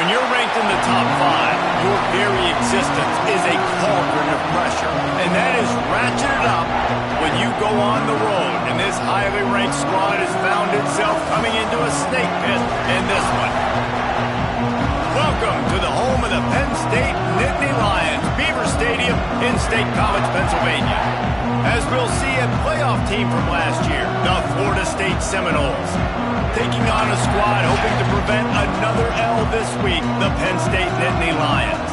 When you're ranked in the top 5, your very existence is a cauldron of pressure. And that is ratcheted up when you go on the road. And this highly ranked squad has found itself coming into a snake pit in this one. Welcome to the home of the Penn State Nittany Lions, Beaver Stadium in State College, Pennsylvania. As we'll see a playoff team from last year, the Florida State Seminoles, taking on a squad hoping to prevent another L this week, the Penn State Nittany Lions.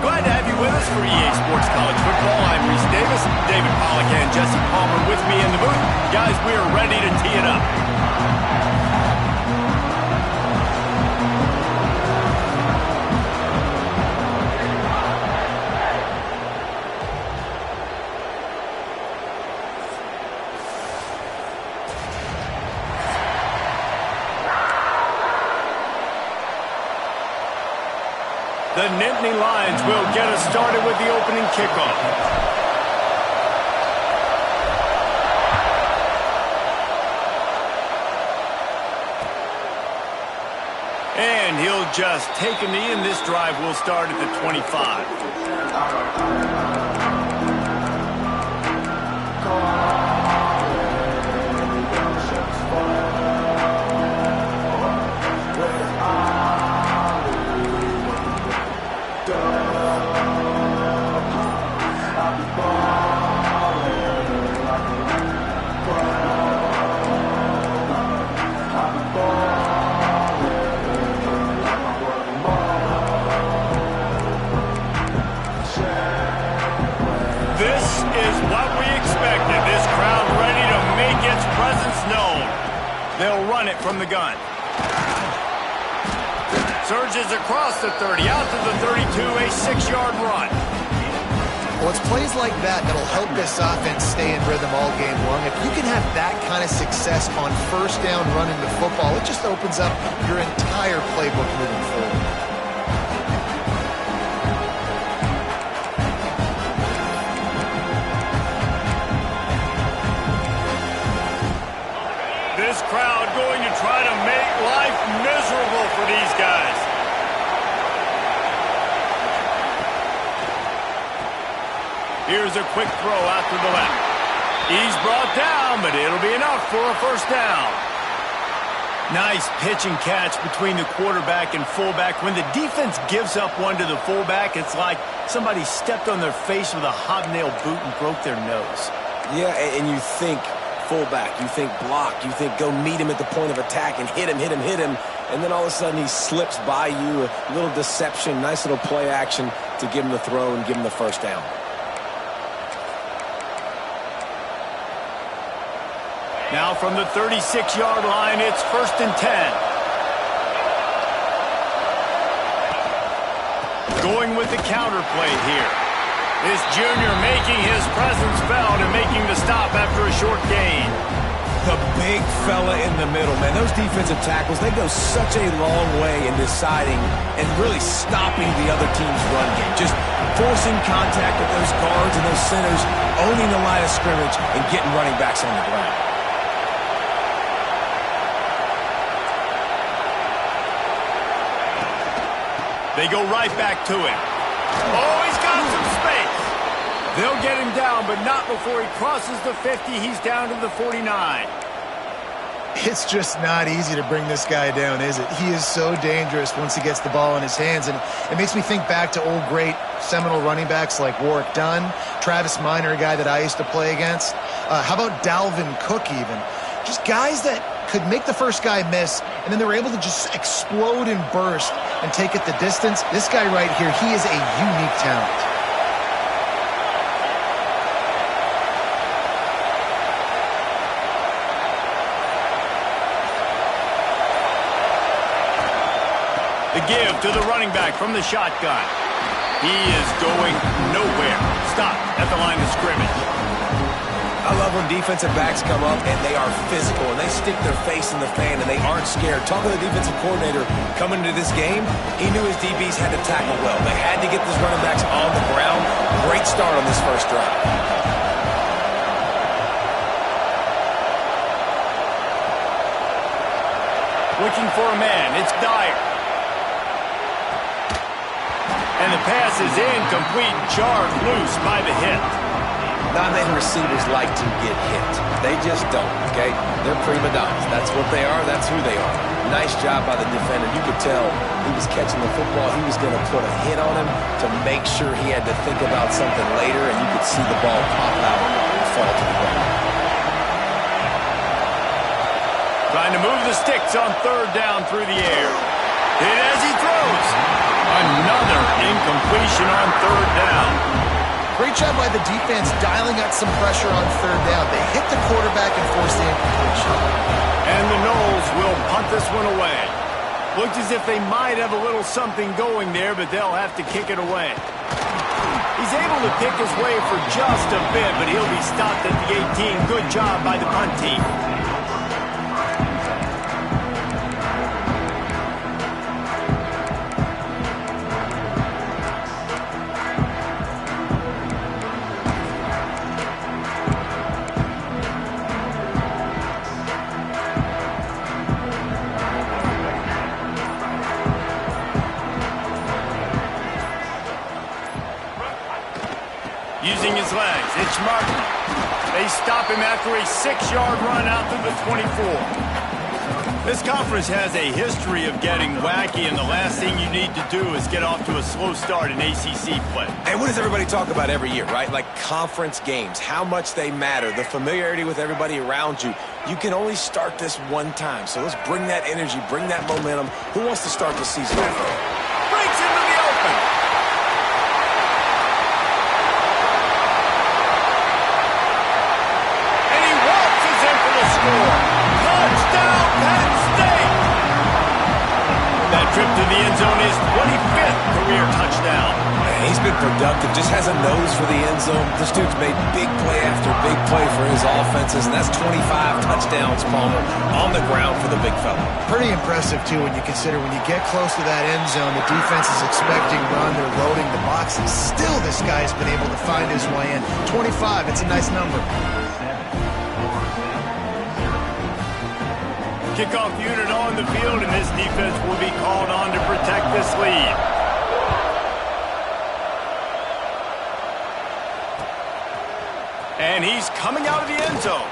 Glad to have you with us for EA Sports College Football. I'm Reese Davis, David Pollack and Jesse Palmer with me in the booth. Guys, we are ready to tee it up. The Nittany Lions will get us started with the opening kickoff. And he'll just take a knee, and this drive will start at the 25. They'll run it from the gun. Surges across the 30, out to the 32, a 6-yard run. Well, it's plays like that that'll help this offense stay in rhythm all game long. If you can have that kind of success on first down running the football, it just opens up your entire playbook moving forward. This crowd going to try to make life miserable for these guys. Here's a quick throw out to the left. He's brought down, but it'll be enough for a first down. Nice pitch and catch between the quarterback and fullback. When the defense gives up one to the fullback, it's like somebody stepped on their face with a hobnail boot and broke their nose. Yeah, and you think fullback, you think block, you think go meet him at the point of attack and hit him, and then all of a sudden he slips by you, a little deception, nice little play action to give him the throw and give him the first down. Now from the 36-yard line, it's 1st and 10. Going with the counter play here. This junior making his presence felt and making the stop after a short gain. The big fella in the middle, man. Those defensive tackles, they go such a long way in deciding and really stopping the other team's run game. Just forcing contact with those guards and those centers, owning the line of scrimmage and getting running backs on the ground. They go right back to him. Oh, he's got some space. They'll get him down, but not before he crosses the 50. He's down to the 49. It's just not easy to bring this guy down, is it? He is so dangerous once he gets the ball in his hands, and it makes me think back to old great Seminole running backs like Warwick Dunn, Travis Minor, a guy that I used to play against. How about Dalvin Cook even? Just guys that could make the first guy miss, and then they were able to just explode and burst and take it the distance. This guy right here, he is a unique talent. The give to the running back from the shotgun. He is going nowhere. Stop at the line of scrimmage. I love when defensive backs come up and they are physical and they stick their face in the fan and they aren't scared. Talking to the defensive coordinator coming into this game, he knew his DBs had to tackle well. They had to get these running backs on the ground. Great start on this first drive. Looking for a man. It's Dyer. And the pass is incomplete, jarred loose by the hit. Not many receivers like to get hit. They just don't, okay? They're prima donnas. That's what they are. That's who they are. Nice job by the defender. You could tell he was catching the football. He was going to put a hit on him to make sure he had to think about something later, and you could see the ball pop out and fall to the ground. Trying to move the sticks on third down through the air. Hit as he throws. Another incompletion on third down. Great job by the defense dialing out some pressure on third down. They hit the quarterback and forced the incompletion. And the Noles will punt this one away. Looks as if they might have a little something going there, but they'll have to kick it away. He's able to pick his way for just a bit, but he'll be stopped at the 18. Good job by the punt team. Using his legs, it's Martin. They stop him after a 6-yard run out to the 24. This conference has a history of getting wacky, and the last thing you need to do is get off to a slow start in ACC play. And what does everybody talk about every year, right? Like conference games, how much they matter, the familiarity with everybody around you. You can only start this one time, so let's bring that energy, bring that momentum. Who wants to start the season off? Breaks into the open. Touchdown, Penn State! That trip to the end zone is 25th career touchdown. Man, he's been productive, just has a nose for the end zone. This dude's made big play after big play for his offenses, and that's 25 touchdowns, Palmer, on the ground for the big fella. Pretty impressive, too, when you consider when you get close to that end zone, the defense is expecting run, they're loading the boxes. Still, this guy's been able to find his way in. 25, it's a nice number. Kickoff unit on the field, and this defense will be called on to protect this lead. And he's coming out of the end zone.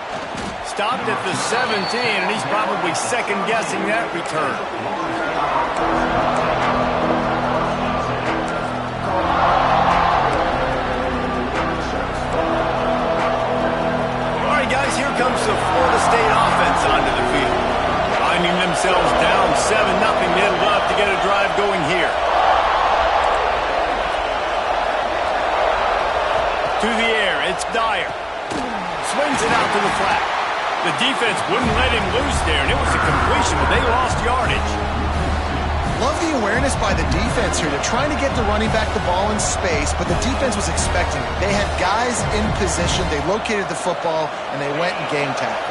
Stopped at the 17, and he's probably second-guessing that return. All right, guys, here comes the Florida State offense onto the field. Finding themselves down 7-0, they'd love to get a drive going here. To the air, it's Dyer. Swings it out to the flat. The defense wouldn't let him loose there, and it was a completion, but they lost yardage. Love the awareness by the defense here. They're trying to get the running back the ball in space, but the defense was expecting it. They had guys in position, they located the football, and they went and game tackled.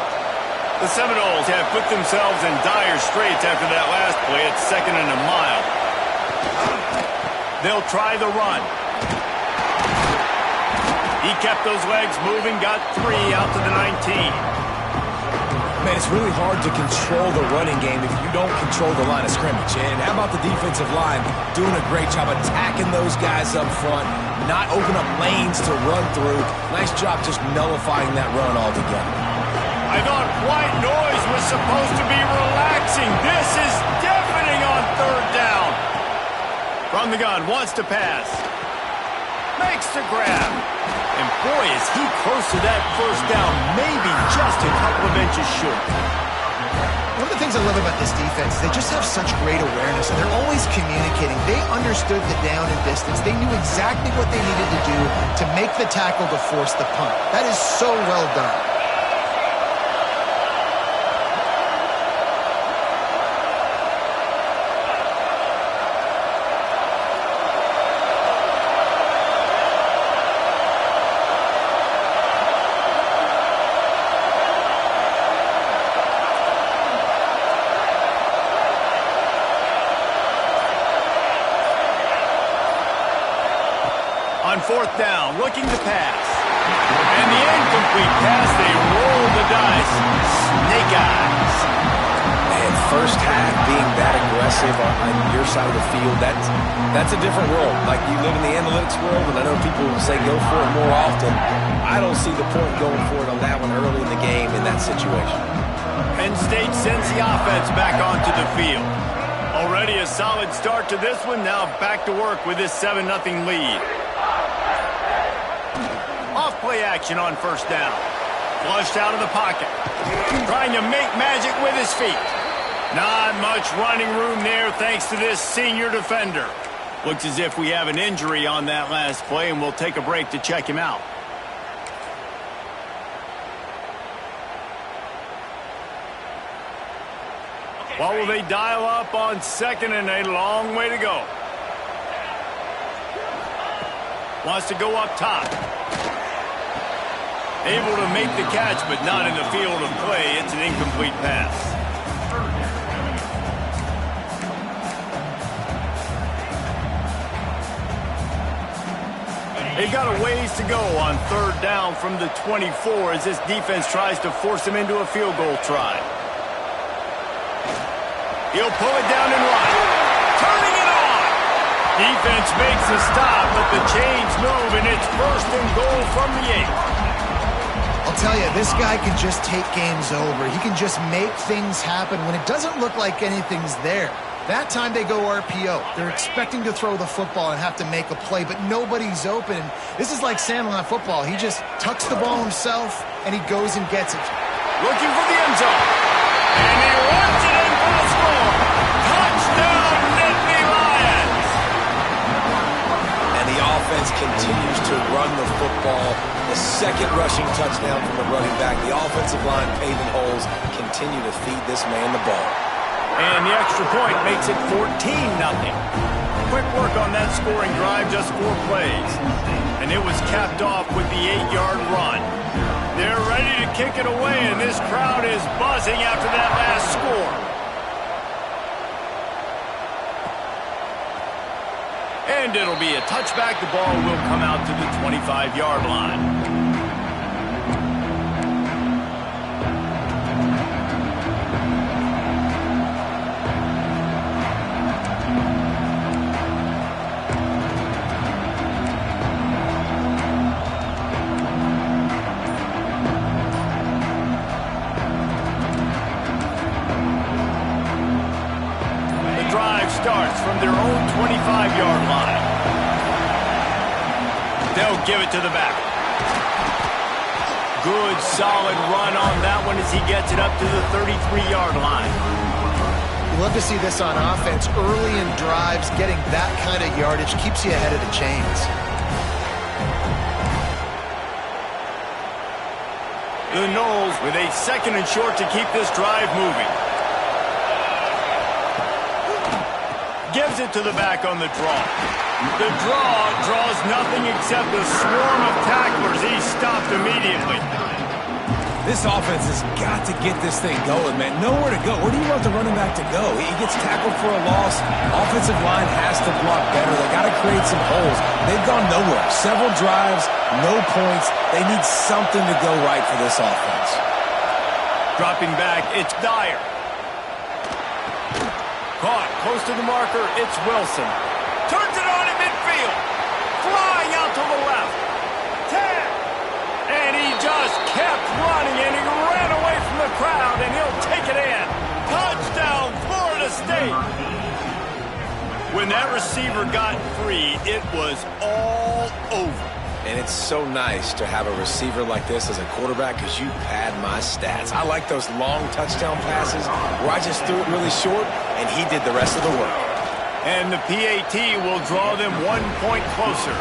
The Seminoles have put themselves in dire straits after that last play at 2nd and a mile. They'll try the run. He kept those legs moving, got 3 out to the 19. Man, it's really hard to control the running game if you don't control the line of scrimmage. And how about the defensive line doing a great job attacking those guys up front, not open up lanes to run through. Nice job just nullifying that run altogether. I thought white noise was supposed to be relaxing. This is deafening on third down. From the gun, wants to pass. Makes the grab. And boy, is he close to that first down. Maybe just a couple of inches short. One of the things I love about this defense, they just have such great awareness, and they're always communicating. They understood the down and distance. They knew exactly what they needed to do to make the tackle to force the punt. That is so well done. On fourth down, looking to pass. And the incomplete pass, they roll the dice. Snake eyes. Man, And first half being that aggressive on your side of the field, that's a different world. Like, you live in the analytics world, and I know people say go for it more often. I don't see the point going for it on that one early in the game in that situation. Penn State sends the offense back onto the field. Already a solid start to this one. Now back to work with this 7-0 lead. Off play action on first down. Flushed out of the pocket. Trying to make magic with his feet. Not much running room there thanks to this senior defender. Looks as if we have an injury on that last play, and we'll take a break to check him out. What will they dial up on 2nd and a long way to go? Wants to go up top. Able to make the catch, but not in the field of play. It's an incomplete pass. They've got a ways to go on 3rd down from the 24 as this defense tries to force him into a field goal try. He'll pull it down and run. Turning it on. Defense makes a stop, but the chains move, and it's 1st and goal from the 8. I'll tell you, this guy can just take games over. He can just make things happen when it doesn't look like anything's there. That time they go RPO. They're expecting to throw the football and have to make a play, but nobody's open. This is like Sandlot football. He just tucks the ball himself, and he goes and gets it. Looking for the end zone. And he runs it in for the score. Touchdown, Nittany Lions. And the offense continues to run the football. The 2nd rushing touchdown from the running back. The offensive line paving holes continue to feed this man the ball. And the extra point makes it 14-0. Quick work on that scoring drive, just 4 plays. And it was capped off with the 8-yard run. They're ready to kick it away, and this crowd is buzzing after that last score. And it'll be a touchback. The ball will come out to the 25-yard line. Starts from their own 25-yard line. They'll give it to the back. Good, solid run on that one as he gets it up to the 33-yard line. You love to see this on offense. Early in drives, getting that kind of yardage keeps you ahead of the chains. The Noles with a 2nd and short to keep this drive moving. Gives it to the back on the draw. The draw draws nothing except a swarm of tacklers. He's stopped immediately. This offense has got to get this thing going, man. Nowhere to go. Where do you want the running back to go? He gets tackled for a loss. Offensive line has to block better. They got to create some holes. They've gone nowhere. Several drives, no points. They need something to go right for this offense. Dropping back, it's Dyer. Caught close to the marker, it's Wilson. Turns it on in midfield. Flying out to the left. 10. And he just kept running, and he ran away from the crowd, and he'll take it in. Touchdown, Florida State. When that receiver got free, it was all over. And it's so nice to have a receiver like this as a quarterback because you pad my stats. I like those long touchdown passes where I just threw it really short and he did the rest of the work. And the PAT will draw them 1 point closer.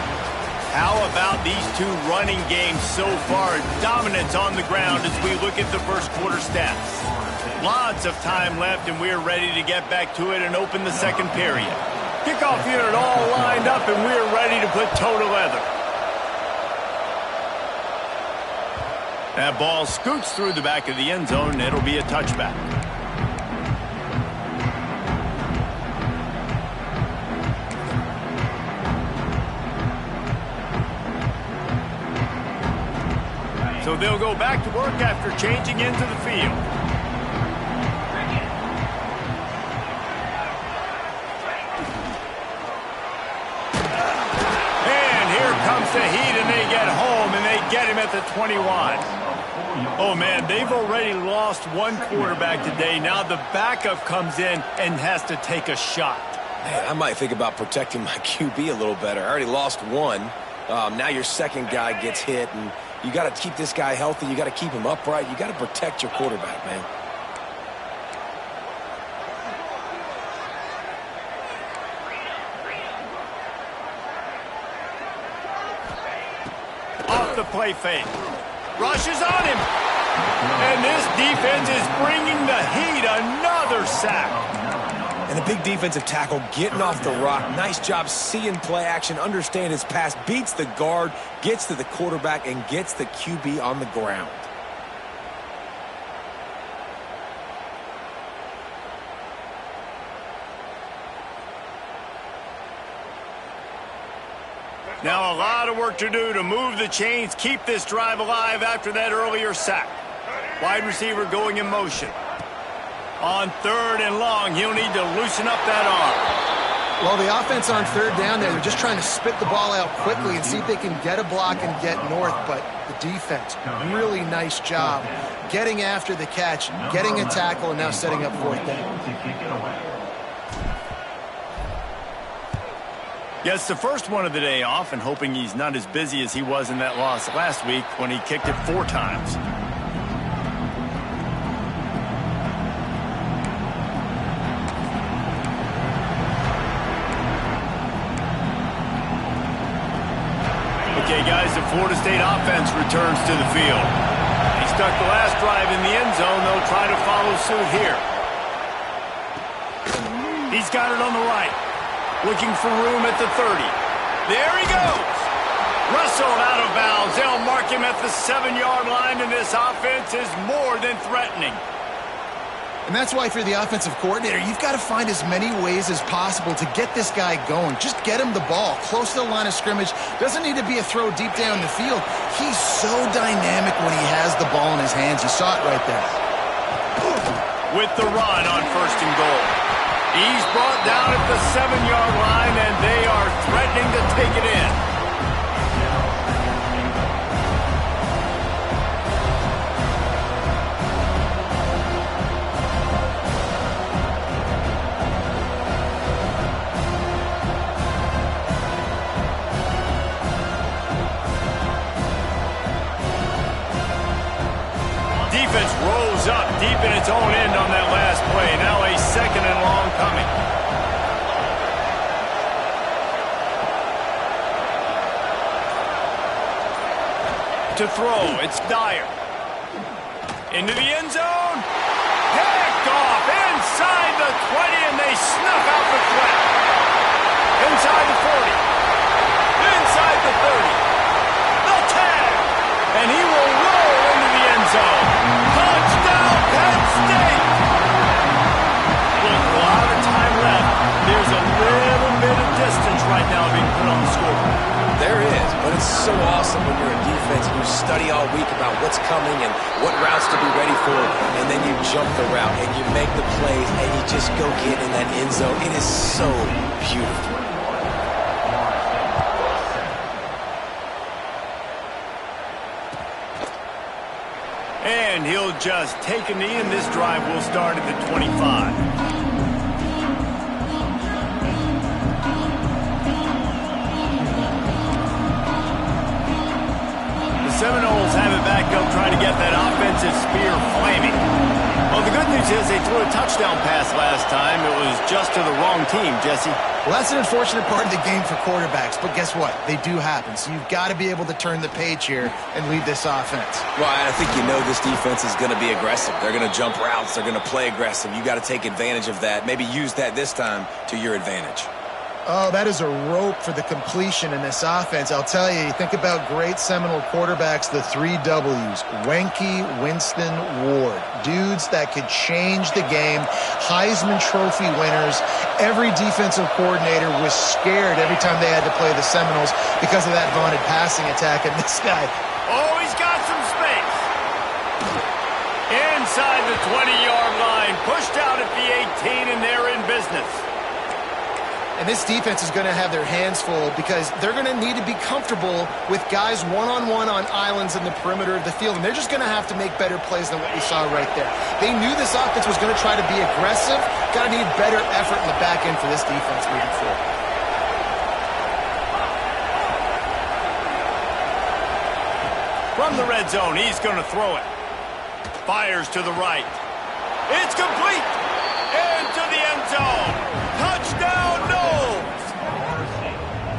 How about these two running games so far? Dominance on the ground as we look at the first quarter stats. Lots of time left, and we're ready to get back to it and open the 2nd period. Kickoff unit all lined up, and we're ready to put toe to leather. That ball scoots through the back of the end zone, and it'll be a touchback. So they'll go back to work after changing into the field. comes the heat, and they get home, and they get him at the 21. Oh, man, they've already lost one quarterback today. Now the backup comes in and has to take a shot. Man, I might think about protecting my QB a little better. I already lost one. Now your second guy gets hit, and you got to keep this guy healthy. You got to keep him upright. You got to protect your quarterback, man. Off the play fake. Rushes on him. And this defense is bringing the heat. Another sack. And a big defensive tackle getting off the rock. Nice job seeing play action, understand his pass, beats the guard, gets to the quarterback, and gets the QB on the ground. Now a lot of work to do to move the chains, keep this drive alive after that earlier sack. Wide receiver going in motion. On 3rd and long, he'll need to loosen up that arm. Well, the offense on 3rd down there, they're just trying to spit the ball out quickly and see if they can get a block and get north. But the defense, really nice job getting after the catch, getting a tackle, and now setting up 4th down. Gets the first one of the day off and hoping he's not as busy as he was in that loss last week when he kicked it 4 times. Okay, guys, the Florida State offense returns to the field. He stuck the last drive in the end zone. They'll try to follow suit here. He's got it on the right. Looking for room at the 30. There he goes. Wrestled out of bounds. They'll mark him at the 7-yard line, and this offense is more than threatening. And that's why, if you're the offensive coordinator, you've got to find as many ways as possible to get this guy going. Just get him the ball close to the line of scrimmage. Doesn't need to be a throw deep down the field. He's so dynamic when he has the ball in his hands. You saw it right there. With the run on 1st and goal. He's brought down at the 7-yard line, and they are threatening to take it in. Defense rolls up deep in its own end on that last play. Now a 2nd and long coming. To throw, it's Dyer. Into the end zone. Picked off inside the 20, and they snuff out the threat. Inside the 40. Inside the 30. The tag. And he will roll into the end zone. Touchdown, Penn State! With a lot of time left, there's a little bit of distance right now being put on the scoreboard. There is, but it's so awesome when you're a defense and you study all week about what's coming and what routes to be ready for, and then you jump the route and you make the plays and you just go get in that end zone. It is so beautiful. And he'll just take a knee, and this drive will start at the 25. Seminoles have it back up, trying to get that offensive spear flaming. Well, the good news is they threw a touchdown pass last time. It was just to the wrong team, Jesse. Well, that's an unfortunate part of the game for quarterbacks, but guess what? They do happen, so you've got to be able to turn the page here and lead this offense. Well, I think you know this defense is going to be aggressive. They're going to jump routes. They're going to play aggressive. You got to take advantage of that. Maybe use that this time to your advantage. Oh, that is a rope for the completion in this offense. I'll tell you, think about great Seminole quarterbacks, the 3 W's. Wenke, Winston, Ward. Dudes that could change the game. Heisman Trophy winners. Every defensive coordinator was scared every time they had to play the Seminoles because of that vaunted passing attack. And this guy... Oh, he's got some space. Inside the 20-yard line. Pushed out at the 18, and they're in business. And this defense is going to have their hands full because they're going to need to be comfortable with guys one-on-one on islands in the perimeter of the field. And they're just going to have to make better plays than what we saw right there. They knew this offense was going to try to be aggressive. Got to need better effort in the back end for this defense moving forward. From the red zone, he's going to throw it. Fires to the right. It's complete. Into the end zone. Touchdown, Knowles.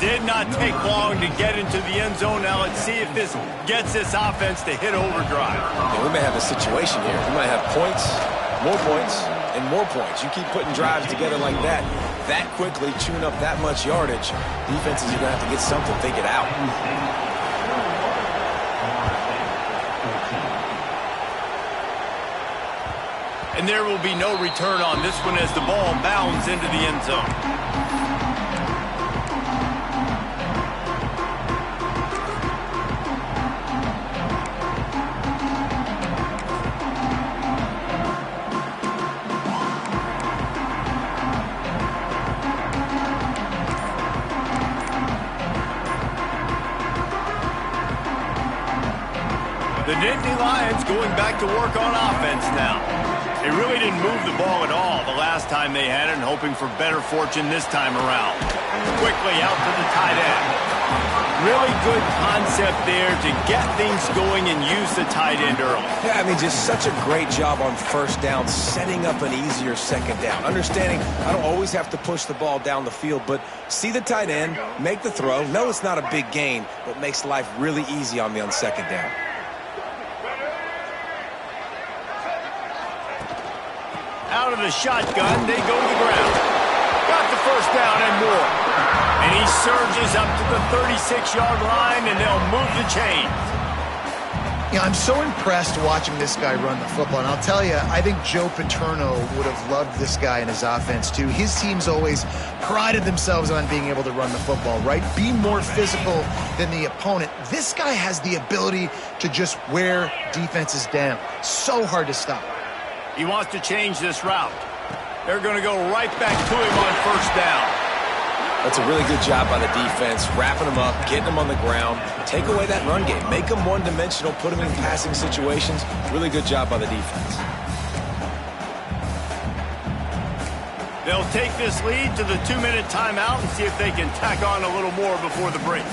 Did not take long to get into the end zone. Now let's see if this gets this offense to hit overdrive. Yeah, we may have a situation here. We might have points, and more points. You keep putting drives together like that quickly, chewing up that much yardage, defenses are going to have to get something figured out. And there will be no return on this one as the ball bounds into the end zone. The Nittany Lions going back to work on offense now. They really didn't move the ball at all the last time they had it, and hoping for better fortune this time around. Quickly out to the tight end. Really good concept there to get things going and use the tight end early. Yeah, I mean, just such a great job on first down, setting up an easier second down. Understanding I don't always have to push the ball down the field, but see the tight end, make the throw. No, it's not a big gain, but makes life really easy on me on second down. Out of the shotgun, they go to the ground. Got the first down and more. And he surges up to the 36-yard line, and they'll move the chains. Yeah, I'm so impressed watching this guy run the football. And I'll tell you, I think Joe Paterno would have loved this guy in his offense, too. His teams always prided themselves on being able to run the football, right? Be more physical than the opponent. This guy has the ability to just wear defenses down. So hard to stop. He wants to change this route. They're going to go right back to him on first down. That's a really good job by the defense, wrapping them up, getting them on the ground. Take away that run game. Make them one-dimensional, put them in passing situations. Really good job by the defense. They'll take this lead to the 2-minute timeout and see if they can tack on a little more before the break.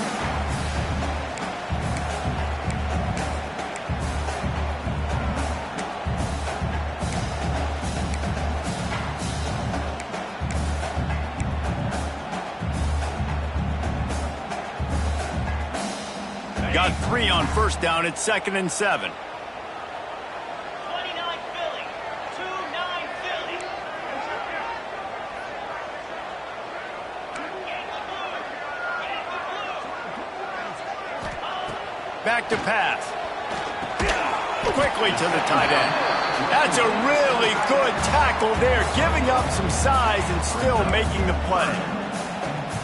Got 3 on first down. It's 2nd and 7. 29 Philly. 2-9 Philly. Back to pass. Quickly to the tight end. That's a really good tackle there, giving up some size and still making the play.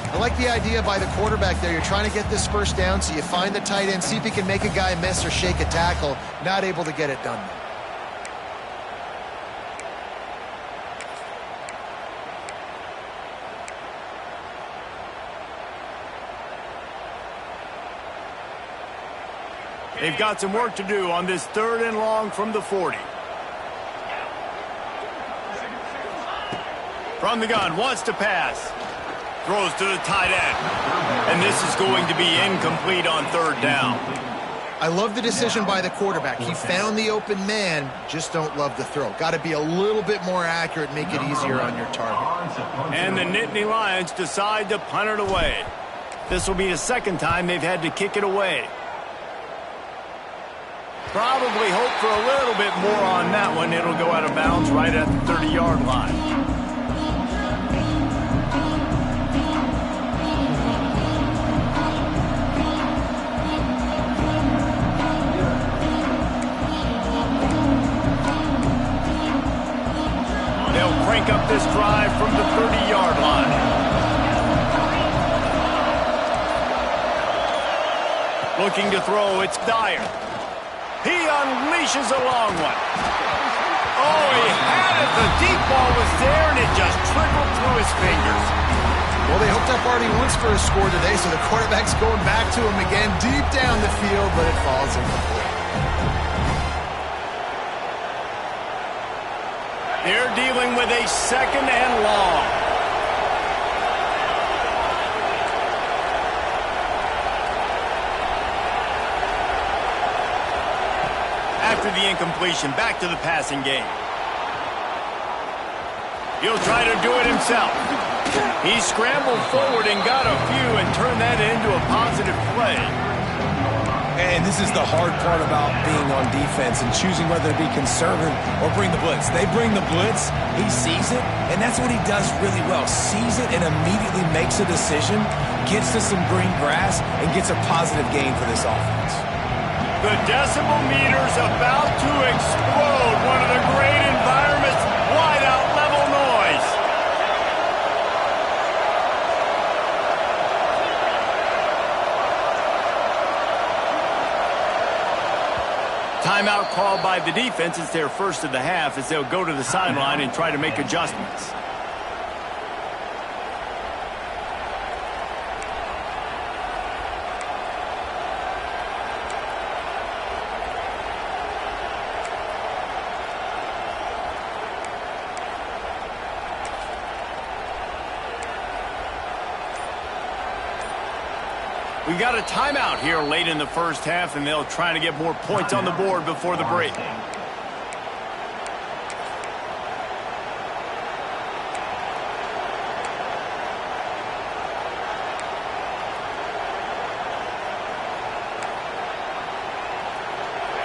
I like the idea by the quarterback there. You're trying to get this first down, so you find the tight end, see if he can make a guy miss or shake a tackle. Not able to get it done. They've got some work to do on this 3rd and long from the 40. From the gun, wants to pass. Throws to the tight end. And this is going to be incomplete on 3rd down. I love the decision by the quarterback. He found the open man, just don't love the throw. Got to be a little bit more accurate, make it easier on your target. And the Nittany Lions decide to punt it away. This will be the 2nd time they've had to kick it away. Probably hope for a little bit more on that one. It'll go out of bounds right at the 30-yard line. They'll crank up this drive from the 30-yard line. Looking to throw, it's Dyer. He unleashes a long one. Oh, he had it. The deep ball was there, and it just trickled through his fingers. Well, they hoped up already once for a score today, so the quarterback's going back to him again deep down the field, but it falls incomplete. They're dealing with a 2nd and long. After the incompletion, back to the passing game. He'll try to do it himself. He scrambled forward and got a few and turned that into a positive play. And this is the hard part about being on defense and choosing whether to be conservative or bring the blitz. They bring the blitz, he sees it, and that's what he does really well. Sees it and immediately makes a decision, gets to some green grass, and gets a positive gain for this offense. The decibel meter's about to explode. One of the great environments, wide out level noise. Timeout called by the defense. It's their first of the half as they'll go to the sideline and try to make adjustments. We got a timeout here late in the first half, and they'll try to get more points on the board before the break.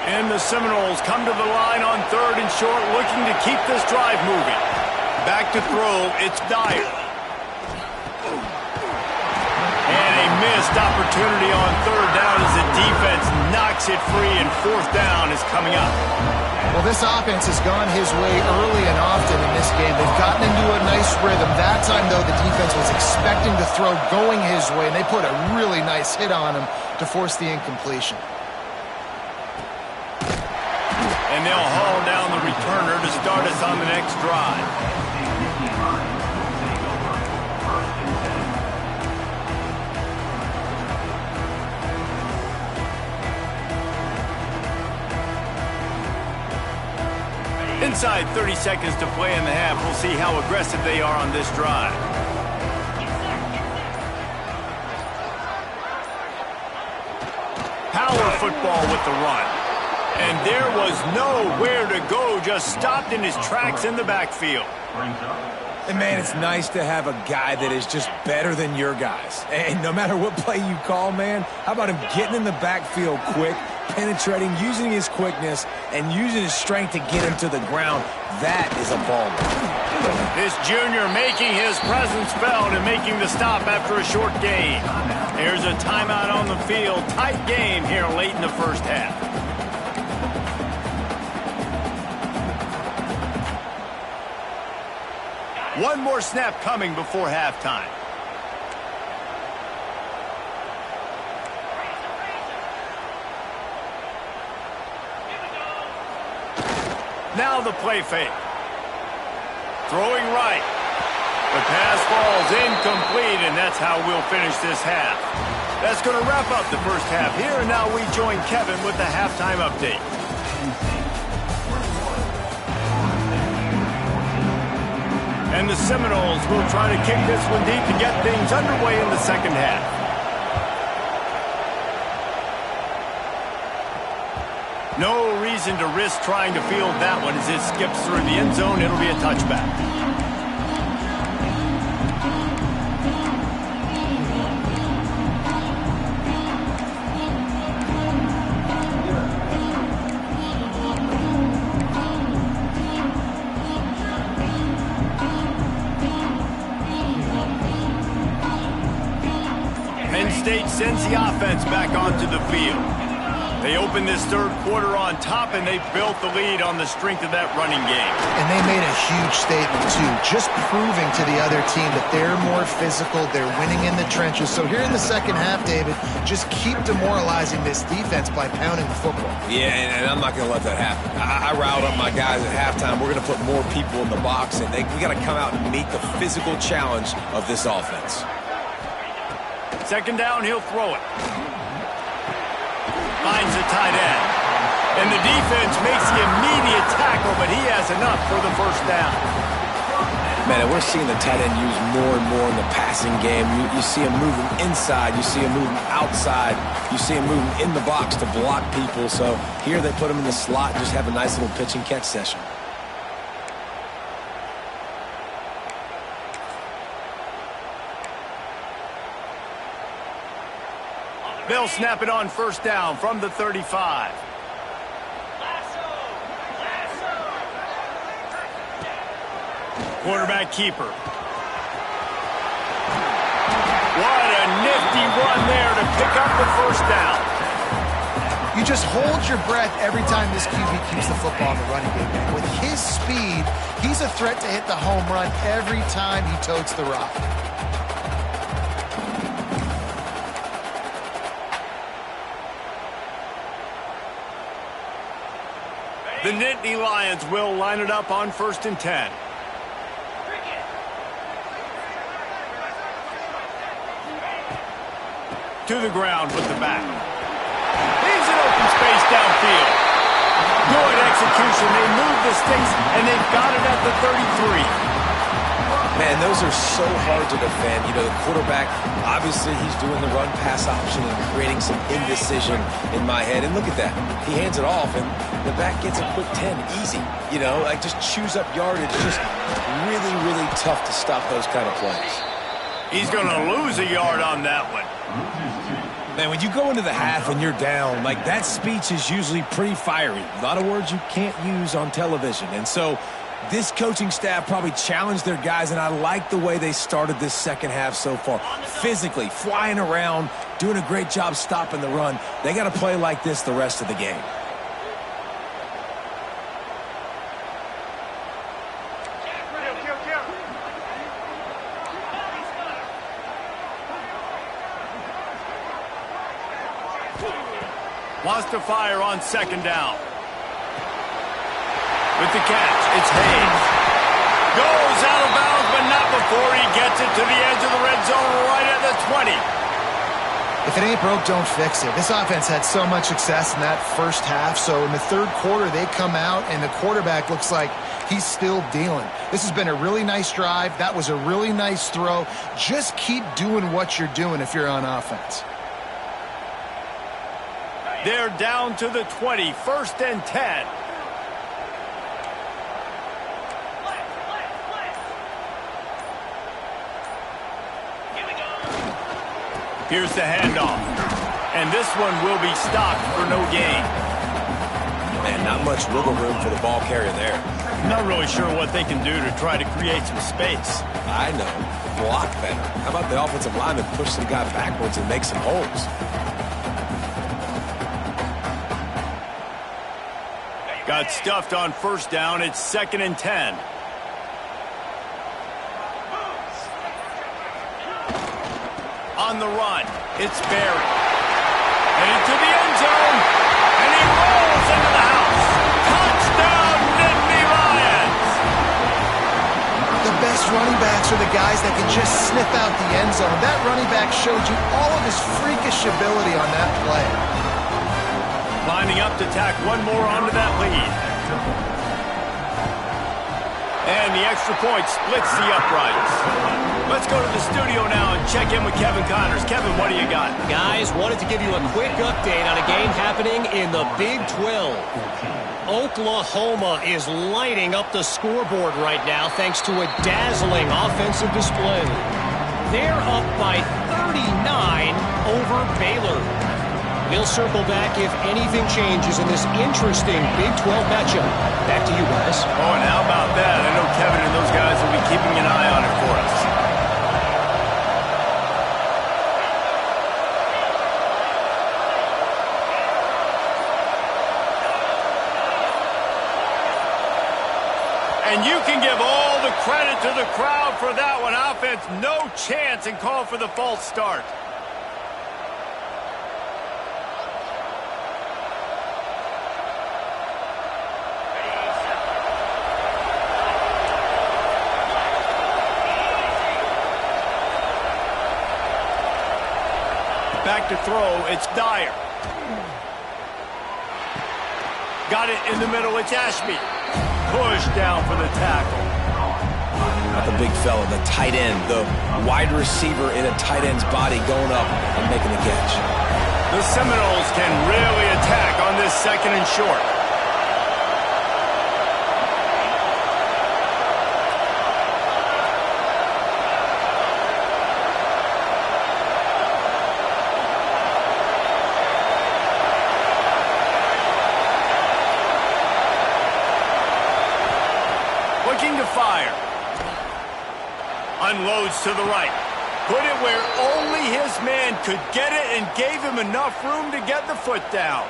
And the Seminoles come to the line on 3rd and short, looking to keep this drive moving. Back to throw, it's Dyer. Missed opportunity on 3rd down as the defense knocks it free, and 4th down is coming up. Well, this offense has gone his way early and often in this game. They've gotten into a nice rhythm. That time, though, the defense was expecting the throw going his way, and they put a really nice hit on him to force the incompletion. And they'll haul down the returner to start us on the next drive. Inside 30 seconds to play in the half. We'll see how aggressive they are on this drive. Power football with the run. And there was nowhere to go, just stopped in his tracks in the backfield. And, man, it's nice to have a guy that is just better than your guys. And no matter what play you call, man, how about him getting in the backfield quick, penetrating, using his quickness, and using his strength to get him to the ground. That is a ball. This junior making his presence felt and making the stop after a short gain. There's a timeout on the field. Tight game here late in the first half. One more snap coming before halftime. Now the play fake. Throwing right. The pass falls incomplete, and that's how we'll finish this half. That's going to wrap up the first half here, and now we join Kevin with the halftime update. And the Seminoles will try to kick this one deep to get things underway in the second half. No reason to risk trying to field that one as it skips through the end zone. It'll be a touchback. Penn State sends the offense back onto the field. They opened this third quarter on top, and they built the lead on the strength of that running game. And they made a huge statement, too, just proving to the other team that they're more physical, they're winning in the trenches. So here in the second half, David, just keep demoralizing this defense by pounding the football. Yeah, and I'm not going to let that happen. I riled up my guys at halftime. We're going to put more people in the box, and we got to come out and meet the physical challenge of this offense. Second down, he'll throw it. Finds the tight end. And the defense makes the immediate tackle, but he has enough for the first down. Man, we're seeing the tight end used more and more in the passing game. You see him moving inside. You see him moving outside. You see him moving in the box to block people. So here they put him in the slot and just have a nice little pitch and catch session. They'll snap it on first down from the 35. Quarterback keeper. What a nifty run there to pick up the first down. You just hold your breath every time this QB keeps the football in the running game, man. With his speed, he's a threat to hit the home run every time he totes the rock. The Nittany Lions will line it up on 1st and 10. To the ground with the back. Leaves an open space downfield. Good execution. They move the sticks, and they've got it at the 33. Man, those are so hard to defend. You know, the quarterback, obviously he's doing the run-pass option and creating some indecision in my head. And look at that. He hands it off, and the back gets a quick 10. Easy. You know, like just chews up yardage. Just really, really tough to stop those kind of plays. He's going to lose a yard on that one. Man, when you go into the half and you're down, like that speech is usually pretty fiery. A lot of words you can't use on television. And so this coaching staff probably challenged their guys, and I like the way they started this second half so far. Physically, flying around, doing a great job stopping the run. They got to play like this the rest of the game. Wants to fire on second down. With the catch, it's Hayes. Goes out of bounds, but not before he gets it to the edge of the red zone right at the 20. If it ain't broke, don't fix it. This offense had so much success in that first half, so in the third quarter they come out and the quarterback looks like he's still dealing. This has been a really nice drive. That was a really nice throw. Just keep doing what you're doing if you're on offense. They're down to the 20, 1st and 10. Here's the handoff. And this one will be stopped for no gain. Man, not much wiggle room for the ball carrier there. Not really sure what they can do to try to create some space. I know. Block better. How about the offensive lineman push some guy backwards and make some holes? Got stuffed on first down. It's 2nd and 10. On the run, it's Barry. Headed to the end zone, and he rolls into the house. Touchdown, Nittany Lions! The best running backs are the guys that can just sniff out the end zone. That running back showed you all of his freakish ability on that play. Lining up to tack one more onto that lead. And the extra point splits the uprights. Let's go to the studio now and check in with Kevin Connors. Kevin, what do you got? Guys, wanted to give you a quick update on a game happening in the Big 12. Oklahoma is lighting up the scoreboard right now thanks to a dazzling offensive display. They're up by 39 over Baylor. We'll circle back if anything changes in this interesting Big 12 matchup. Back to you guys. Oh, and how about that? I know Kevin and those guys will be keeping an eye on it for us. And you can give all the credit to the crowd for that one. Offense, no chance, and call for the false start. Back to throw, it's Dyer. Got it in the middle, it's Ashby. Push down for the tackle. Not the big fella, the tight end, the wide receiver in a tight end's body going up and making the catch. The Seminoles can really attack on this 2nd and short. Looking to fire. Unloads to the right. Put it where only his man could get it and gave him enough room to get the foot down.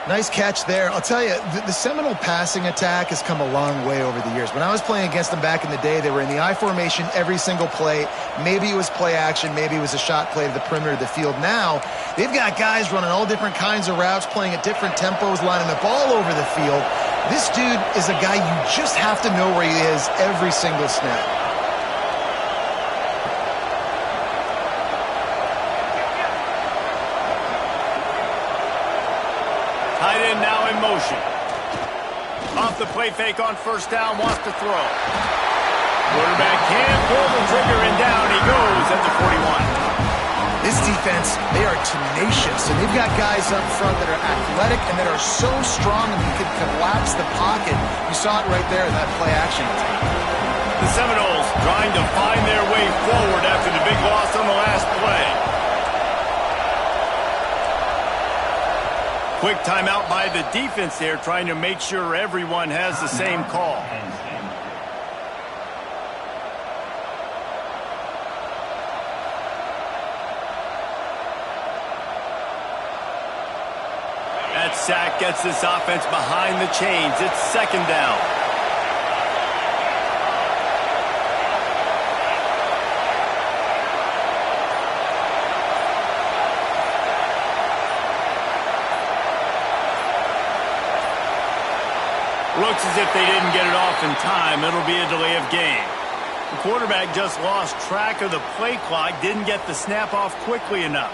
Nice catch there. I'll tell you, the Seminole passing attack has come a long way over the years. When I was playing against them back in the day, they were in the I formation every single play. Maybe it was play action. Maybe it was a shot play to the perimeter of the field. Now, they've got guys running all different kinds of routes, playing at different tempos, lining up all over the field. This dude is a guy you just have to know where he is every single snap. Tight end now in motion. Off the play fake on 1st down, wants to throw. Quarterback can't pull the trigger, and down he goes at the 41. This defense, they are tenacious, and they've got guys up front that are athletic and that are so strong and you can collapse the pocket. You saw it right there in that play action. The Seminoles trying to find their way forward after the big loss on the last play. Quick timeout by the defense there, trying to make sure everyone has the same call. That sack gets this offense behind the chains. It's 2nd down. Looks as if they didn't get it off in time. It'll be a delay of game. The quarterback just lost track of the play clock, didn't get the snap off quickly enough.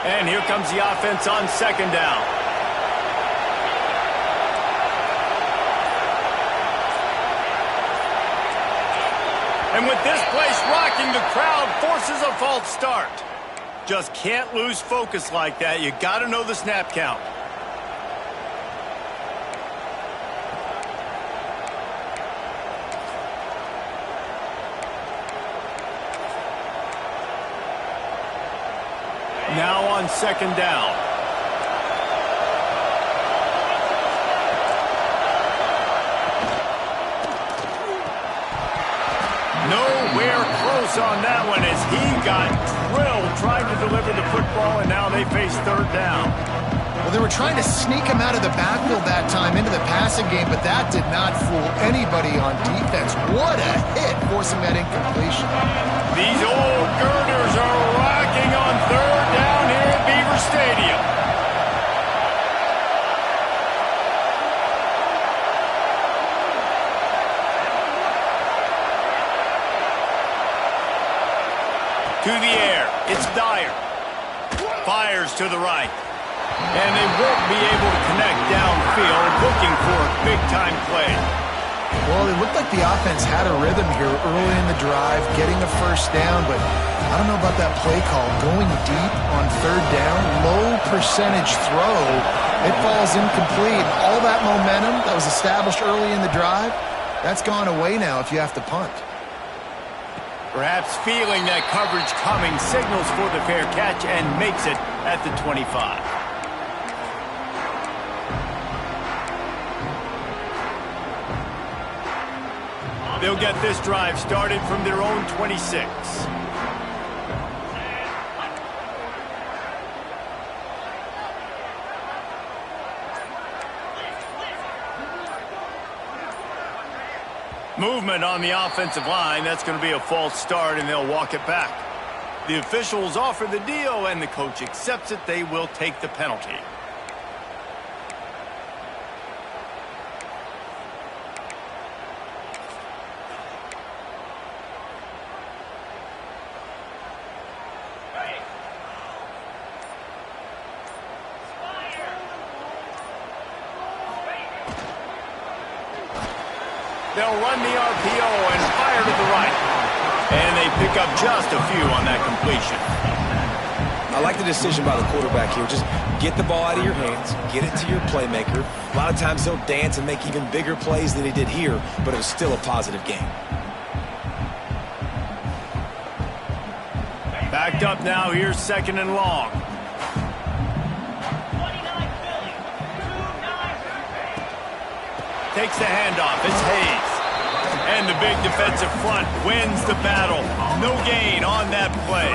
And here comes the offense on 2nd down. And with this place rocking, the crowd forces a false start. Just can't lose focus like that. You got to know the snap count. Now on 2nd down. Nowhere close on that one as he got drilled trying to deliver the football, and now they face 3rd down. Well, they were trying to sneak him out of the backfield that time into the passing game, but that did not fool anybody on defense. What a hit, forcing that incompletion. These old girders are rocking on 3rd down here at Beaver Stadium. To the air, it's Dyer. Fires to the right. And they won't be able to connect downfield, looking for a big-time play. Well, it looked like the offense had a rhythm here early in the drive, getting a 1st down, but I don't know about that play call. Going deep on 3rd down, low percentage throw, it falls incomplete. All that momentum that was established early in the drive, that's gone away now if you have to punt. Perhaps feeling that coverage coming, signals for the fair catch and makes it at the 25. They'll get this drive started from their own 26. Movement on the offensive line. That's going to be a false start, and they'll walk it back. The officials offer the deal, and the coach accepts it. They will take the penalty. They'll run the RPO and fire to the right. And they pick up just a few on that completion. I like the decision by the quarterback here. Just get the ball out of your hands, get it to your playmaker. A lot of times he'll dance and make even bigger plays than he did here, but it was still a positive game. Backed up now. Here's 2nd and long. 29 Philly. 2-9. Takes the handoff. It's Hayes. And the big defensive front wins the battle. No gain on that play.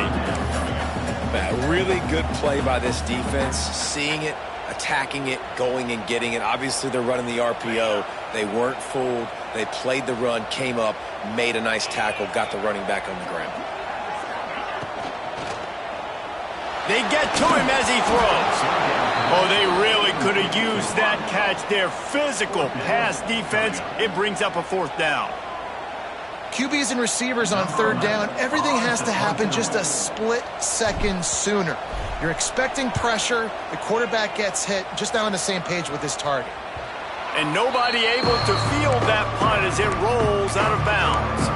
A really good play by this defense. Seeing it, attacking it, going and getting it. Obviously, they're running the RPO. They weren't fooled. They played the run, came up, made a nice tackle, got the running back on the ground. They get to him as he throws. Oh, they really could have used that catch there. Physical pass defense. It brings up a 4th down. QBs and receivers on 3rd down, everything has to happen just a split second sooner. You're expecting pressure. The quarterback gets hit, just not on the same page with his target. And nobody able to field that punt as it rolls out of bounds.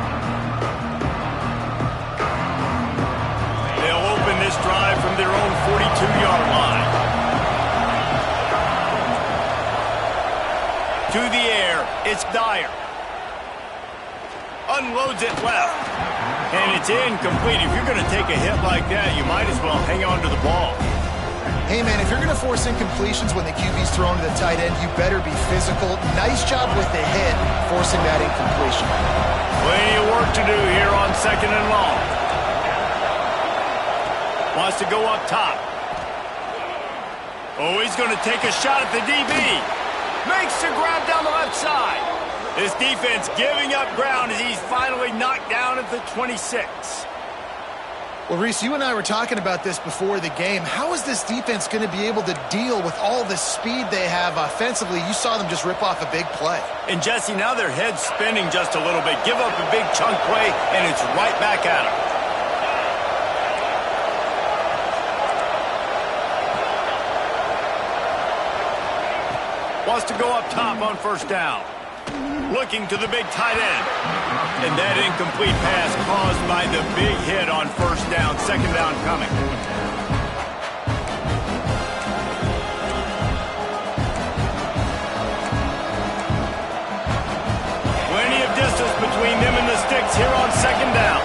They'll open this drive from their own 42-yard line. To the air, it's Dyer. Unloads it left. And it's incomplete. If you're going to take a hit like that, you might as well hang on to the ball. Hey, man, if you're going to force incompletions when the QB's thrown to the tight end, you better be physical. Nice job with the hit, forcing that incompletion. Plenty of work to do here on 2nd and long. Wants to go up top. Oh, he's going to take a shot at the DB. Makes the grab down the left side. This defense giving up ground as he's finally knocked down at the 26. Well, Reese, you and I were talking about this before the game. How is this defense going to be able to deal with all the speed they have offensively? You saw them just rip off a big play. And, Jesse, now their head's spinning just a little bit. Give up a big chunk play, and it's right back at them. Wants to go up top on 1st down. Looking to the big tight end. And that incomplete pass caused by the big hit on 1st down. 2nd down coming. Plenty of distance between them and the sticks here on 2nd down.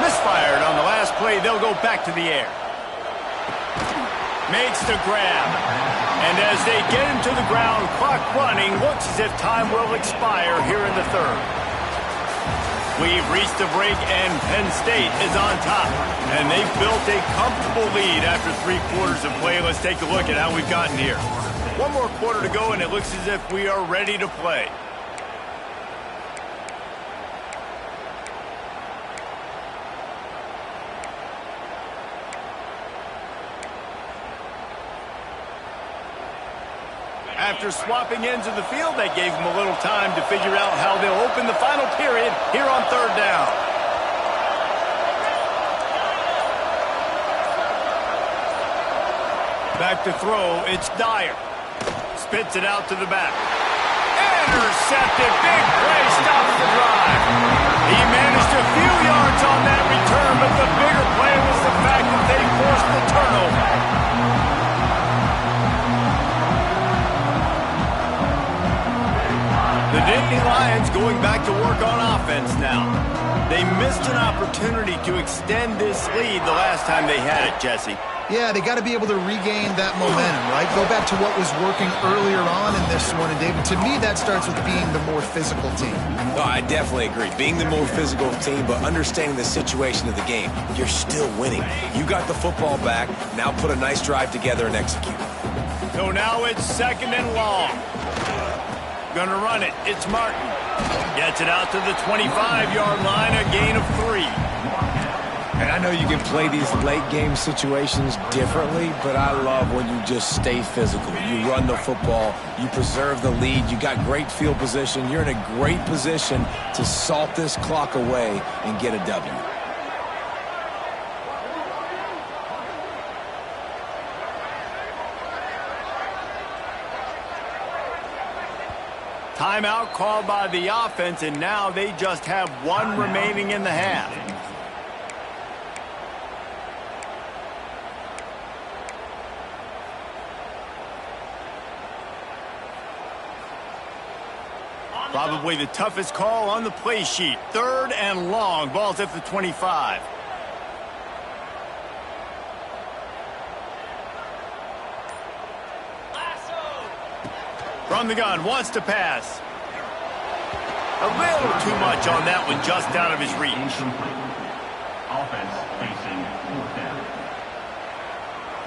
Misfired on the last play. They'll go back to the air. Makes the grab. And as they get him to the ground, clock running, looks as if time will expire here in the 3rd. We've reached the break, and Penn State is on top. And they've built a comfortable lead after 3 quarters of play. Let's take a look at how we've gotten here. 1 more quarter to go, and it looks as if we are ready to play. After swapping ends of the field, that gave them a little time to figure out how they'll open the final period here on 3rd down. Back to throw, it's Dyer. Spits it out to the back. Intercepted, big play, stops the drive. He managed a few yards on that return, but the bigger play was the fact that they forced the turnover. The Nittany Lions going back to work on offense now. They missed an opportunity to extend this lead the last time they had it, Jesse. Yeah, they got to be able to regain that momentum, right? Go back to what was working earlier on in this one. And, David, to me, that starts with being the more physical team. No, I definitely agree. Being the more physical team, but understanding the situation of the game. You're still winning. You got the football back. Now put a nice drive together and execute. So now it's 2nd and long. Gonna run it. It's Martin. Gets it out to the 25-yard line, a gain of 3. And I know you can play these late-game situations differently, but I love when you just stay physical. You run the football. You preserve the lead. You got great field position. You're in a great position to salt this clock away and get a W. Timeout called by the offense, and now they just have 1 remaining in the half. Probably the toughest call on the play sheet. 3rd and long. Ball's at the 25. From the gun, wants to pass. A little too much on that one, just out of his reach. Offense facing 4th down.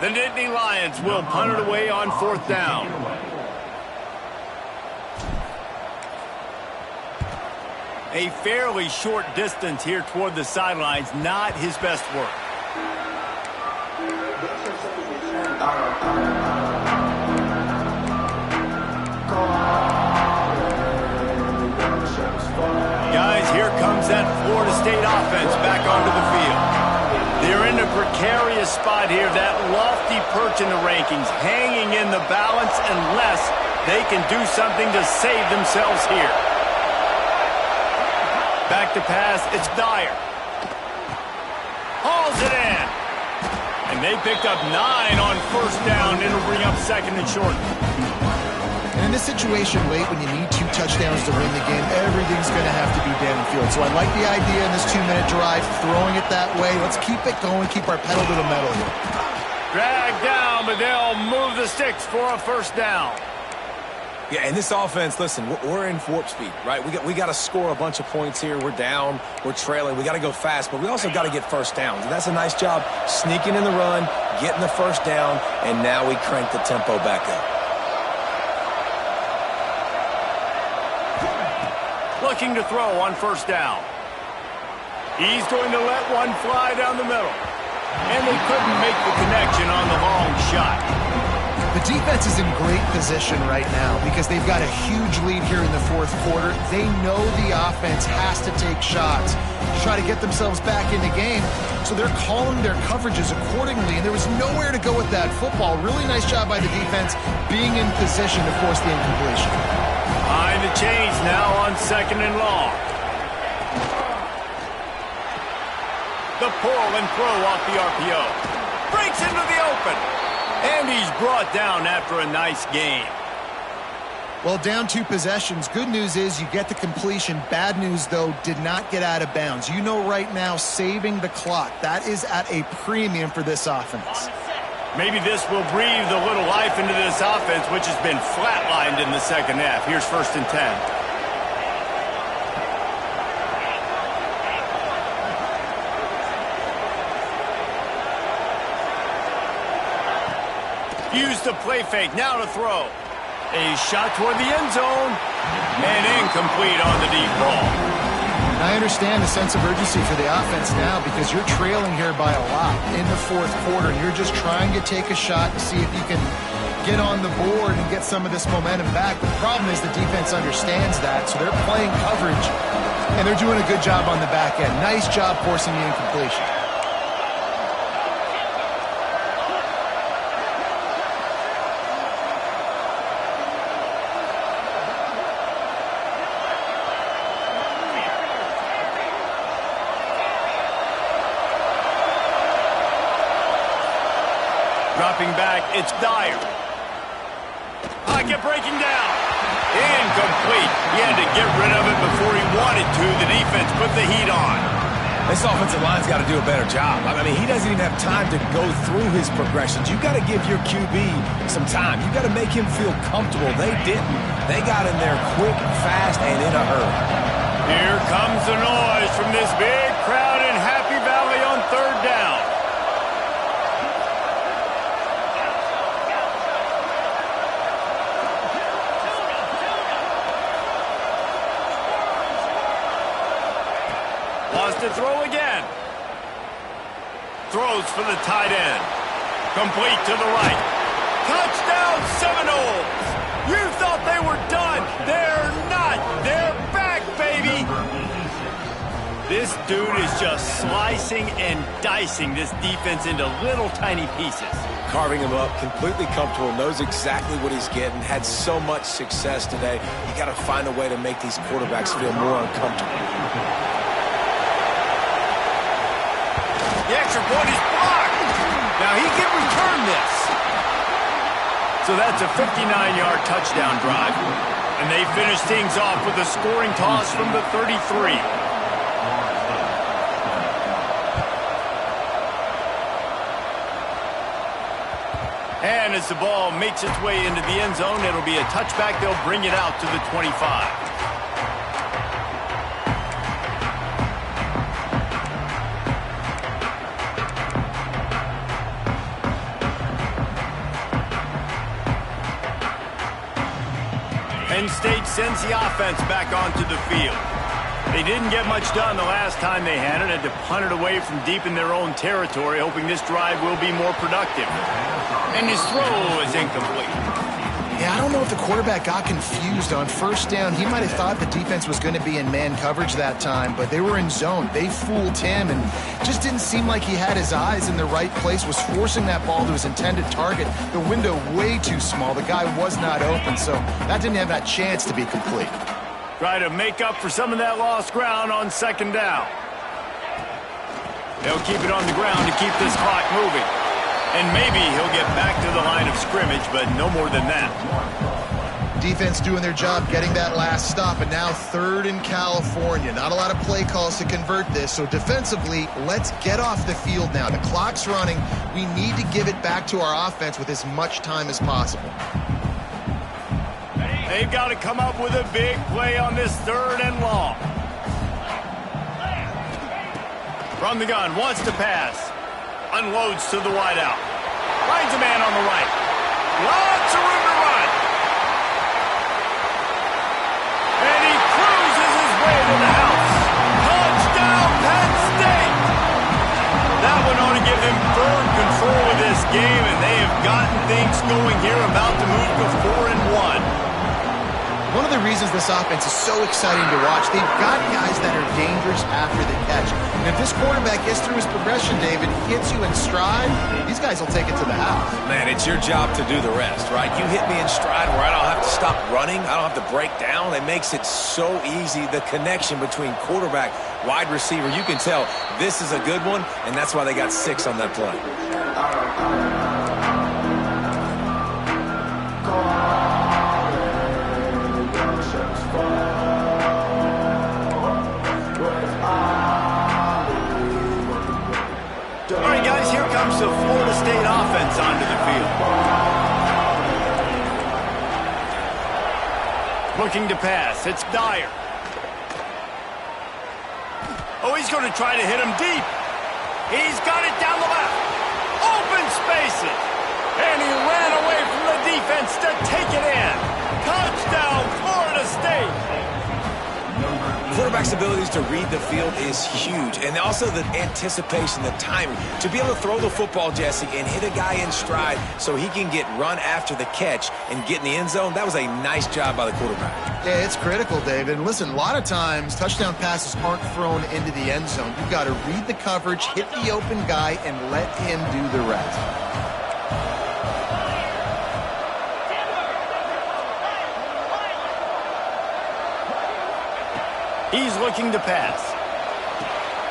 The Nittany Lions will punt it away on 4th down. A fairly short distance here toward the sidelines, not his best work. Guys, here comes that Florida State offense back onto the field. They're in a precarious spot here, that lofty perch in the rankings, hanging in the balance unless they can do something to save themselves here. Back to pass, it's Dyer. Hauls it in. And they picked up 9 on 1st down. It'll bring up 2nd and short. And in this situation late when you need 2 touchdowns to win the game, everything's going to have to be downfield. So I like the idea in this 2-minute drive, throwing it that way. Let's keep it going, keep our pedal to the metal here. Drag down, but they'll move the sticks for a 1st down. Yeah, and this offense, listen, we're in warp speed, right? We got to score a bunch of points here. We're down, we're trailing. We got to go fast, but we also got to get 1st downs. And that's a nice job sneaking in the run, getting the 1st down, and now we crank the tempo back up. Looking to throw on 1st down. He's going to let one fly down the middle. And they couldn't make the connection on the long shot. The defense is in great position right now because they've got a huge lead here in the 4th quarter. They know the offense has to take shots to try to get themselves back in the game. So they're calling their coverages accordingly, and there was nowhere to go with that football. Really nice job by the defense being in position to force the incompletion. Behind the chains now on 2nd and long. The pull and throw off the RPO. Breaks into the open. And he's brought down after a nice gain. Well, down 2 possessions. Good news is you get the completion. Bad news, though, did not get out of bounds. You know right now, saving the clock. That is at a premium for this offense. Maybe this will breathe a little life into this offense, which has been flatlined in the 2nd half. Here's 1st and 10. Use the play fake, now to throw. A shot toward the end zone, and incomplete on the deep ball. I understand the sense of urgency for the offense now because you're trailing here by a lot in the 4th quarter. You're just trying to take a shot to see if you can get on the board and get some of this momentum back. The problem is the defense understands that, so they're playing coverage, and they're doing a good job on the back end. Nice job forcing the incompletion. Dropping back, it's Dyer. Pocket breaking down. Incomplete. He had to get rid of it before he wanted to. The defense put the heat on. This offensive line's got to do a better job. I mean, he doesn't even have time to go through his progressions. You've got to give your QB some time. You've got to make him feel comfortable. They didn't. They got in there quick, fast, and in a hurry. Here comes the noise from this big crowd in Happy Valley on third down. To throw again. Throws for the tight end. Complete to the right. Touchdown Seminoles! You thought they were done. They're not. They're back, baby. This dude is just slicing and dicing this defense into little tiny pieces. Carving him up, completely comfortable, knows exactly what he's getting, had so much success today. You got to find a way to make these quarterbacks feel more uncomfortable. The extra point is blocked. Now he can return this. So that's a 59-yard touchdown drive. And they finish things off with a scoring toss from the 33. And as the ball makes its way into the end zone, it'll be a touchback. They'll bring it out to the 25. Penn State sends the offense back onto the field. They didn't get much done the last time they had it. Had to punt it away from deep in their own territory, hoping this drive will be more productive. And his throw is incomplete. Yeah, I don't know if the quarterback got confused on first down. He might have thought the defense was going to be in man coverage that time, but they were in zone. They fooled him and just didn't seem like he had his eyes in the right place, was forcing that ball to his intended target. The window way too small. The guy was not open, so that didn't have that chance to be complete. Try to make up for some of that lost ground on second down. They'll keep it on the ground to keep this clock moving. And maybe he'll get back to the line of scrimmage, but no more than that. Defense doing their job getting that last stop, and now third in California. Not a lot of play calls to convert this, so defensively, let's get off the field now. The clock's running. We need to give it back to our offense with as much time as possible. They've got to come up with a big play on this third and long. From the gun, wants to pass. Unloads to the wideout. Finds a man on the right. Lots of room to run. And he cruises his way to the house. Touchdown, Penn State! That one ought to give them firm control of this game, and they have gotten things going here, about to move to 4-1. One of the reasons this offense is so exciting to watch, they've got guys that are dangerous after the catch. And if this quarterback gets through his progression, David, hits you in stride, these guys will take it to the house. Man, it's your job to do the rest, right? You hit me in stride where I don't have to stop running. I don't have to break down. It makes it so easy. The connection between quarterback, wide receiver, you can tell this is a good one, and that's why they got 6 on that play. All right, guys, here comes the Florida State offense onto the field. Looking to pass. It's Dyer. Oh, he's going to try to hit him deep. He's got it down the left. Open spaces. And he ran away from the defense to take it in. Touchdown, Florida State. Quarterback's abilities to read the field is huge, and also the anticipation, the timing. To be able to throw the football, Jesse, and hit a guy in stride so he can get run after the catch and get in the end zone, that was a nice job by the quarterback. Yeah, it's critical, David. And listen, a lot of times touchdown passes aren't thrown into the end zone. You've got to read the coverage, hit the open guy, and let him do the rest. He's looking to pass.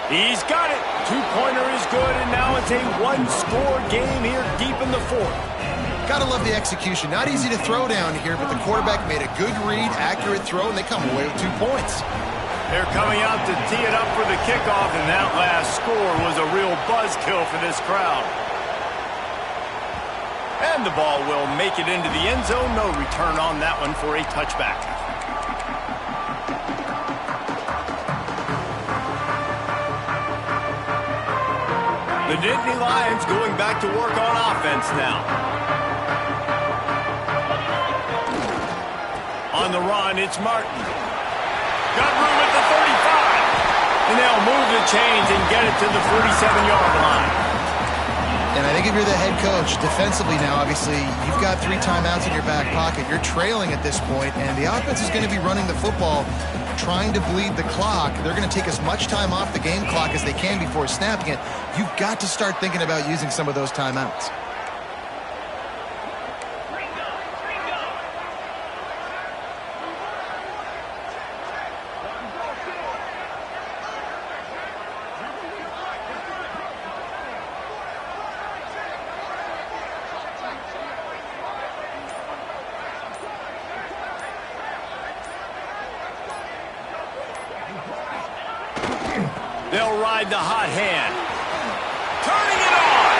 He's got it. Two-pointer is good, and now it's a one-score game here deep in the fourth. Gotta love the execution. Not easy to throw down here, but the quarterback made a good read, accurate throw, and they come away with 2 points. They're coming out to tee it up for the kickoff, and that last score was a real buzzkill for this crowd. And the ball will make it into the end zone. No return on that one for a touchback. The Nittany Lions going back to work on offense now. On the run, it's Martin. Got room at the 35. And they'll move the chains and get it to the 47-yard line. And I think if you're the head coach, defensively now, obviously, you've got 3 timeouts in your back pocket. You're trailing at this point, and the offense is going to be running the football, trying to bleed the clock. They're going to take as much time off the game clock as they can before snapping it. You've got to start thinking about using some of those timeouts. They'll ride the hot hand. Turning it on.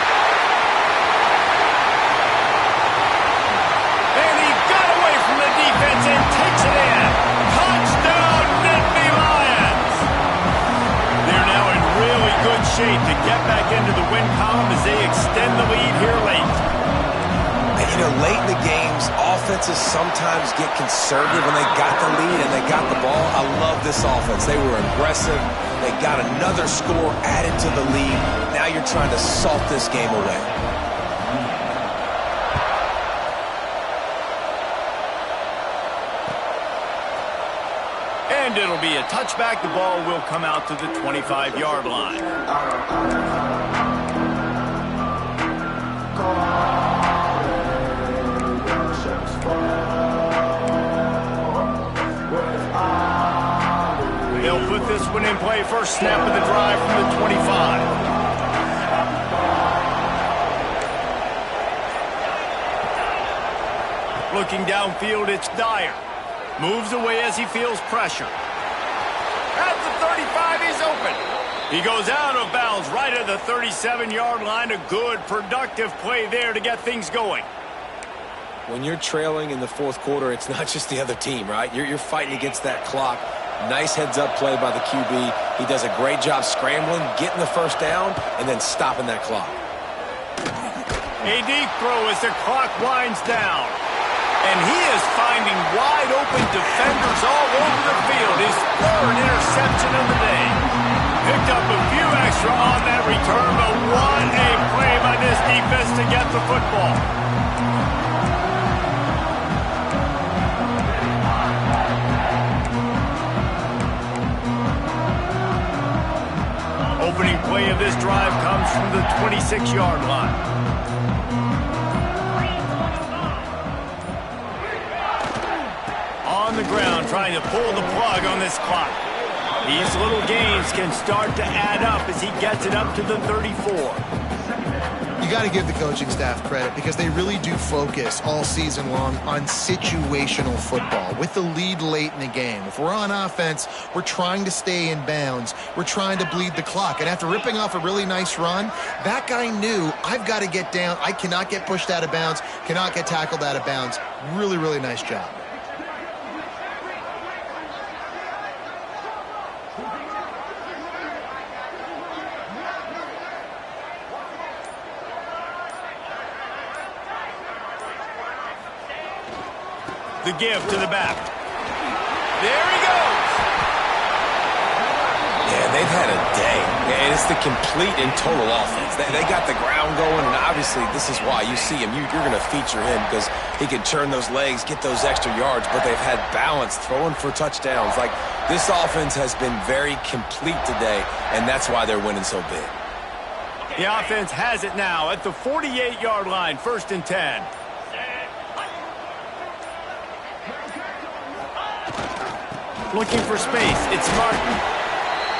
And he got away from the defense and takes it in. Touchdown, Nittany Lions. They're now in really good shape to get back into the win column as they extend the lead here late. And, you know, late in the games, offenses sometimes get conservative when they got the lead and they got the ball. I love this offense. They were aggressive. They got another score added to the lead. Now you're trying to salt this game away. And it'll be a touchback. The ball will come out to the 25-yard line. They'll put this one in play. First snap of the drive from the 25. Looking downfield, it's Dyer. Moves away as he feels pressure. At the 35, he's open. He goes out of bounds right at the 37-yard line. A good, productive play there to get things going. When you're trailing in the fourth quarter, it's not just the other team, right? You're fighting against that clock. Nice heads-up play by the QB. He does a great job scrambling, getting the first down, and then stopping that clock. A deep throw as the clock winds down. And he is finding wide-open defenders all over the field. His 3rd interception of the day. Picked up a few extra on that return, but what a play by this defense to get the football. Opening play of this drive comes from the 26-yard line. On the ground, trying to pull the plug on this clock. These little gains can start to add up as he gets it up to the 34. You got to give the coaching staff credit because they really do focus all season long on situational football with the lead late in the game. If we're on offense, we're trying to stay in bounds. We're trying to bleed the clock. And after ripping off a really nice run, that guy knew, I've got to get down. I cannot get pushed out of bounds, cannot get tackled out of bounds. Really, really nice job. The give to the back. There he goes. Yeah, they've had a day. And it's the complete and total offense. They got the ground going, and obviously this is why you see him. You're going to feature him because he can turn those legs, get those extra yards, but they've had balance, throwing for touchdowns. Like, this offense has been very complete today, and that's why they're winning so big. The offense has it now at the 48-yard line, 1st and 10. Looking for space, it's Martin.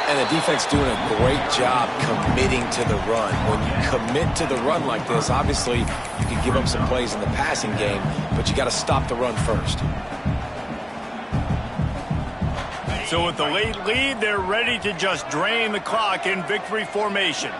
And the defense doing a great job committing to the run. When you commit to the run like this, obviously you can give up some plays in the passing game, but you got to stop the run first. So with the late lead, they're ready to just drain the clock in victory formation.